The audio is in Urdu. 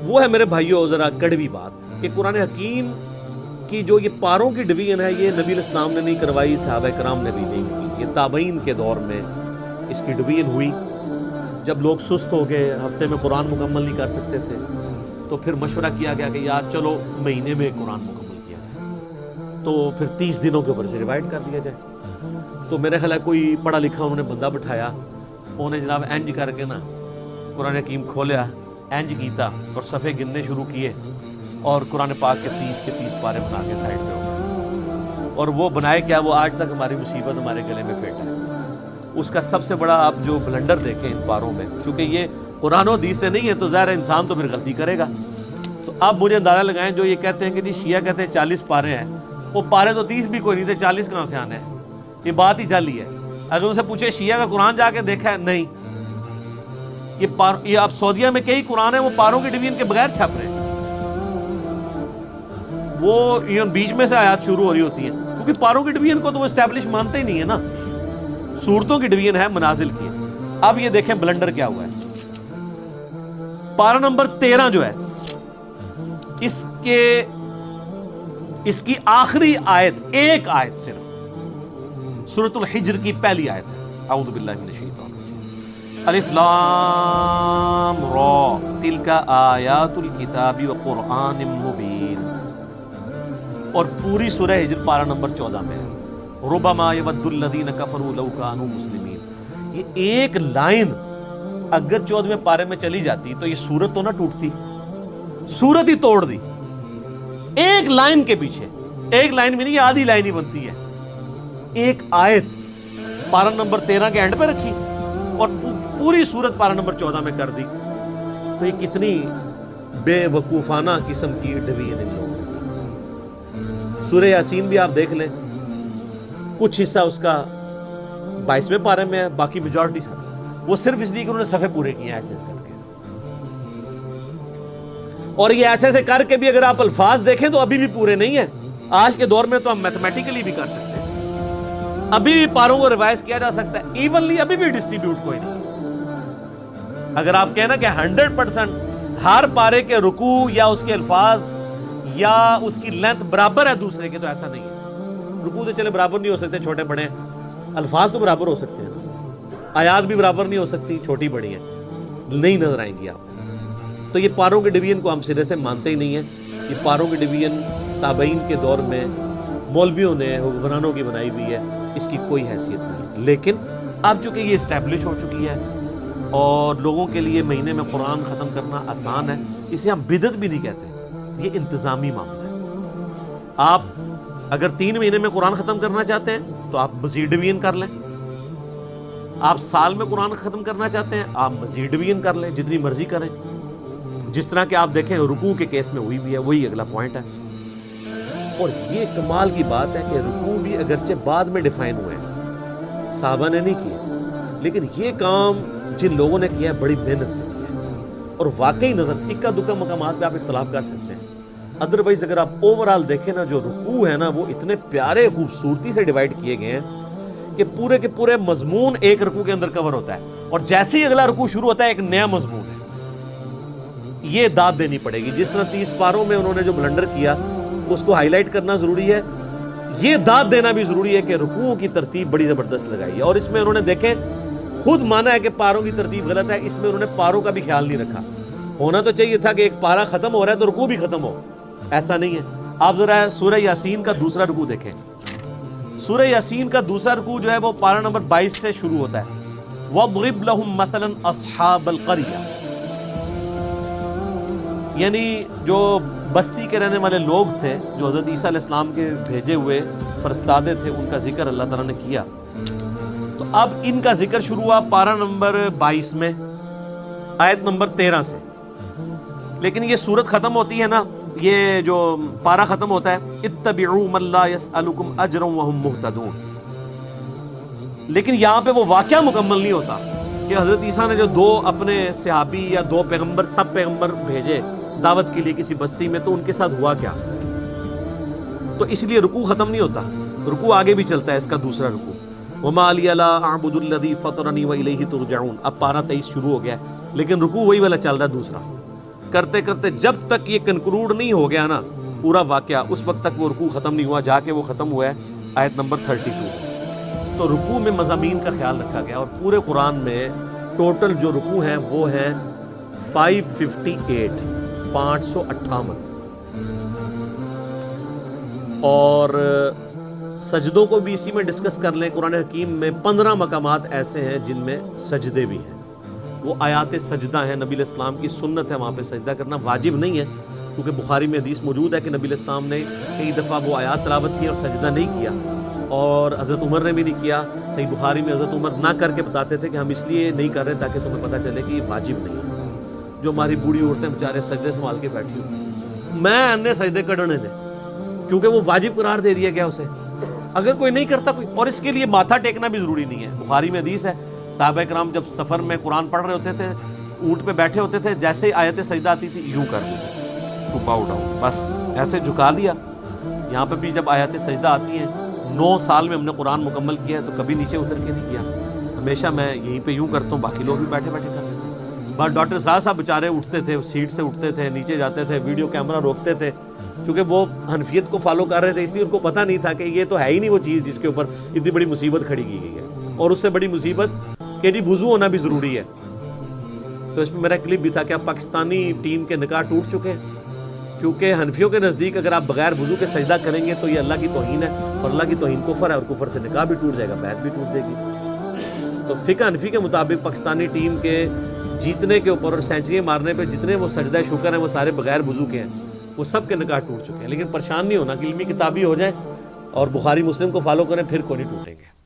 وہ ہے میرے بھائیوں ذرا کڑوی بات کہ قرآن حکیم کی جو یہ پاروں کی ڈویژن ہے یہ نبی علیہ السلام نے نہیں کروائی، صحابہ کرام نے بھی نہیں کی، یہ تابعین کے دور میں اس کی ڈویژن ہوئی جب لوگ سست ہو گئے، ہفتے میں قرآن مکمل نہیں کر سکتے تھے، تو پھر مشورہ کیا گیا کہ یار چلو مہینے میں قرآن مکمل کیا جائے، تو پھر 30 دنوں کے اوپر سے ڈیوائڈ کر دیا جائے۔ تو میرے خیال ہے کوئی پڑھا لکھا انہوں نے بندہ بٹھایا، انہوں نے جناب اینج کر کے نا قرآن حکیم کھولیا، اینج کیتا اور صفحے گننے شروع کیے اور قرآن پاک کے 30 پارے بنا کے سائڈ پہ ہو گئے، اور وہ بنائے کیا، وہ آج تک ہماری مصیبت ہمارے گلے میں پھیٹا ہے۔ اس کا سب سے بڑا آپ جو بلنڈر دیکھیں ان پاروں میں، کیونکہ یہ قرآن و حدیث سے نہیں ہے تو ظاہر انسان تو پھر غلطی کرے گا۔ تو اب مجھے اندازہ لگائیں جو یہ کہتے ہیں کہ جی شیعہ کہتے ہیں 40 پارے ہیں، وہ پارے تو 30 بھی کوئی نہیں تھے، 40 کہاں سے آنے ہیں؟ یہ بات ہی جعلی ہے۔ اگر ان سے پوچھے شیعہ کا قرآن جا کے دیکھا ہے، نہیں۔ یہ اب سعودیہ میں کئی قرآن ہیں وہ پاروں کی ڈویژن کے بغیر چھپ رہے ہیں، وہ بیچ میں سے آیات شروع ہو رہی ہوتی ہیں، کیونکہ پاروں کی ڈویژن کو تو وہ اسٹیبلش مانتے ہی نہیں ہے نا، صورتوں کی ڈویژن ہے، منازل کی ہے۔ اب یہ دیکھیں بلنڈر کیا ہوا ہے۔ پارہ نمبر 13 جو ہے اس کی آخری آیت، ایک آیت صرف سورۃ الحجر کی پہلی آیت ہے، اعوذ باللہ من الشیطان الرجیم، الف لام را تلک آیات الکتاب وقرآن مبین، اور پوری سورہ ہجر پارہ نمبر 14 میں ہے، ربما یود الذین کفروا لو کانوا مسلمین۔ یہ ایک لائن اگر 14ویں پارے میں چلی جاتی تو یہ سورت تو نہ ٹوٹتی، سورت ہی توڑ دی، ایک لائن کے پیچھے، ایک لائن بھی نہیں، یہ آدھی لائن ہی بنتی ہے، ایک آیت پارہ نمبر 13 کے اینڈ پہ رکھی اور پوری سورت پارہ نمبر 14 میں کر دی۔ تو یہ کتنی بے وقوفانہ قسم کی ڈویژن ان لوگوں نے۔ سورہ یاسین بھی آپ دیکھ لیں، کچھ حصہ اس کا 22ویں پارے میں ہے، باقی میجورٹی ساتھ، وہ صرف اس لیے کہ انہوں نے صفحے پورے کیے ہیں کر کے۔ اور یہ ایسے ایسے کر کے بھی اگر آپ الفاظ دیکھیں تو ابھی بھی پورے نہیں ہیں۔ آج کے دور میں تو ہم میتھمیٹیکلی بھی کر سکتے ہیں، ابھی بھی پاروں کو ریوائز کیا جا سکتا ہے، ایونلی ابھی بھی ڈسٹریبیوٹ کوئی نہیں۔ اگر آپ کہنا کہ 100% ہر پارے کے رکوع یا اس کے الفاظ یا اس کی لینتھ برابر ہے دوسرے کے، تو ایسا نہیں ہے۔ رکوع تو چلے برابر نہیں ہو سکتے، چھوٹے بڑے، الفاظ تو برابر ہو سکتے ہیں، آیات بھی برابر نہیں ہو سکتی، چھوٹی بڑی ہیں، نہیں نظر آئیں گی آپ۔ تو یہ پاروں کے ڈویژن کو ہم سرے سے مانتے ہی نہیں ہیں۔ یہ پاروں کی ڈویژن تابعین کے دور میں مولویوں نے، حکمرانوں کی بنائی ہوئی ہے، اس کی کوئی حیثیت نہیں۔ لیکن اب چونکہ یہ اسٹیبلش ہو چکی ہے اور لوگوں کے لیے مہینے میں قرآن ختم کرنا آسان ہے، اسے ہم بدعت بھی نہیں کہتے، یہ انتظامی معاملہ ہے۔ آپ اگر 3 مہینے میں قرآن ختم کرنا چاہتے ہیں تو آپ مزید ڈویژن کر لیں، آپ سال میں قرآن ختم کرنا چاہتے ہیں آپ مزید ڈویژن کر لیں، جتنی مرضی کریں، جس طرح کہ آپ دیکھیں رکوع کے کیس میں ہوئی بھی ہے، وہی اگلا پوائنٹ ہے۔ اور یہ کمال کی بات ہے کہ رکوع بھی اگرچہ بعد میں ڈیفائن ہوئے ہیں، صحابہ نے نہیں کیا، لیکن یہ کام جن لوگوں نے کیا ہے بڑی محنت سے کیا ہے، اور واقعی نظر اکا دکا مقامات پہ آپ اختلاف کر سکتے ہیں، ادروائز اگر آپ اوورال دیکھیں نا، جو رکوع ہے نا وہ اتنے پیارے خوبصورتی سے ڈیوائیڈ کیے گئے ہیں کہ پورے کے پورے مضمون ایک رکوع کے اندر کور ہوتا ہے، اور جیسے ہی اگلا رکوع شروع ہوتا ہے ایک نیا مضمون ہے۔ یہ داد دینی پڑے گی، جس طرح 30 پاروں میں انہوں نے جو بلنڈر کیا اس کو ہائی لائٹ کرنا ضروری ہے، یہ داد دینا بھی ضروری ہے کہ رکوعوں کی ترتیب بڑی زبردست لگائی ہے، اور اس میں انہوں نے دیکھیں خود مانا ہے کہ پاروں کی ترتیب غلط ہے، اس میں انہوں نے پاروں کا بھی خیال نہیں رکھا۔ ہونا تو چاہیے تھا کہ ایک پارہ ختم ہو رہا ہے تو رکوع بھی ختم ہو، ایسا نہیں ہے۔ آپ ذرا سورہ یاسین کا دوسرا رکوع دیکھیں، سورہ یاسین کا دوسرا رکوع جو ہے وہ پارہ نمبر 22 سے شروع ہوتا ہے، وَاضْرِبْ لَهُمْ مَثَلًا أَصْحَابَ الْقَرْيَةِ، یعنی جو بستی کے رہنے والے لوگ تھے، جو حضرت عیسیٰ علیہ السلام کے بھیجے ہوئے فرستادے تھے، ان کا ذکر اللہ تعالیٰ نے کیا۔ تو اب ان کا ذکر شروع ہوا پارہ نمبر 22 میں آیت نمبر 13 سے، لیکن یہ سورت ختم ہوتی ہے نا، یہ جو پارہ ختم ہوتا ہے اتبعوا من لا يسألكم اجرا وهم مهتدون، لیکن یہاں پہ وہ واقعہ مکمل نہیں ہوتا کہ حضرت عیسیٰ نے جو 2 اپنے صحابی یا 2 پیغمبر، سب پیغمبر بھیجے دعوت کے لیے کسی بستی میں، تو ان کے ساتھ ہوا کیا۔ تو اس لیے رکوع ختم نہیں ہوتا، رکوع آگے بھی چلتا ہے، اس کا دوسرا رکوع وما لی لا اعبد الذی فطرنی والیہ ترجعون، اب پارہ 23 شروع ہو گیا ہے، لیکن رکوع وہی والا چل رہا ہے دوسرا، کرتے کرتے جب تک یہ کنکلوڈ نہیں ہو گیا نا پورا واقعہ، اس وقت تک وہ رکوع ختم نہیں ہوا، جا کے وہ ختم ہوا ہے آیت نمبر 32۔ تو رکوع میں مضامین کا خیال رکھا گیا، اور پورے قرآن میں ٹوٹل جو رکوع ہیں وہ ہیں 558 اور سجدوں کو بھی اسی میں ڈسکس کر لیں۔ قرآن حکیم میں 15 مقامات ایسے ہیں جن میں سجدے بھی ہیں، وہ آیات سجدہ ہیں، نبی علیہ السلام کی سنت ہے وہاں پہ سجدہ کرنا، واجب نہیں ہے، کیونکہ بخاری میں حدیث موجود ہے کہ نبی علیہ السلام نے کئی دفعہ وہ آیات تلاوت کی اور سجدہ نہیں کیا، اور حضرت عمر نے بھی نہیں کیا۔ صحیح بخاری میں حضرت عمر نہ کر کے بتاتے تھے کہ ہم اس لیے نہیں کر رہے تاکہ تمہیں پتہ چلے کہ یہ واجب نہیں ہے۔ جو ہماری بوڑھی عورتیں بیچارے سجدے سنبھال کے بیٹھی ہوں، میں انے سجدے کڈنے نے، کیونکہ وہ واجب قرار دے دیا گیا اسے۔ اگر کوئی نہیں کرتا کوئی، اور اس کے لیے ماتھا ٹیکنا بھی ضروری نہیں ہے۔ بخاری میں حدیث ہے صحابہ کرام جب سفر میں قرآن پڑھ رہے ہوتے تھے، اونٹ پہ بیٹھے ہوتے تھے، جیسے ہی آیت سجدہ آتی تھی یوں کر دیتے، ٹوپا اٹھاؤ، بس ایسے جھکا لیا۔ یہاں پہ بھی جب آیت سجدہ آتی ہیں، 9 سال میں ہم نے قرآن مکمل کیا ہے تو کبھی نیچے اتر کے نہیں کیا، ہمیشہ میں یہیں پہ یوں کرتا ہوں، باقی لوگ بھی بیٹھے بیٹھے کر لیتے ہیں۔ بس ڈاکٹر صاحب بیچارے اٹھتے تھے، سیٹ سے اٹھتے تھے، نیچے جاتے تھے، ویڈیو کیمرہ روکتے تھے، کیونکہ وہ حنفیت کو فالو کر رہے تھے، اس لیے ان کو پتہ نہیں تھا کہ یہ تو ہے ہی نہیں وہ چیز جس کے اوپر اتنی بڑی مصیبت کھڑی کی گئی ہے، اور اس سے بڑی مصیبت کہ جی وضو ہونا بھی ضروری ہے۔ تو اس میں میرا کلپ بھی تھا کہ اب پاکستانی ٹیم کے نکاح ٹوٹ چکے ہیں، کیونکہ حنفیوں کے نزدیک اگر آپ بغیر وضو کے سجدہ کریں گے تو یہ اللہ کی توہین ہے، اور اللہ کی توہین کفر ہے، اور کفر سے نکاح بھی ٹوٹ جائے گا، بیعت بھی ٹوٹ جائے گی۔ تو فقہ حنفی کے مطابق پاکستانی ٹیم کے جیتنے کے اوپر اور سینچریاں مارنے پہ جتنے وہ سجدہ شکر ہیں وہ سارے بغیر وضو کے ہیں، وہ سب کے نکاح ٹوٹ چکے ہیں۔ لیکن پریشان نہیں ہونا کہ علمی کتابی ہو جائیں اور بخاری مسلم کو فالو کریں، پھر کوئی نہیں ٹوٹیں گے۔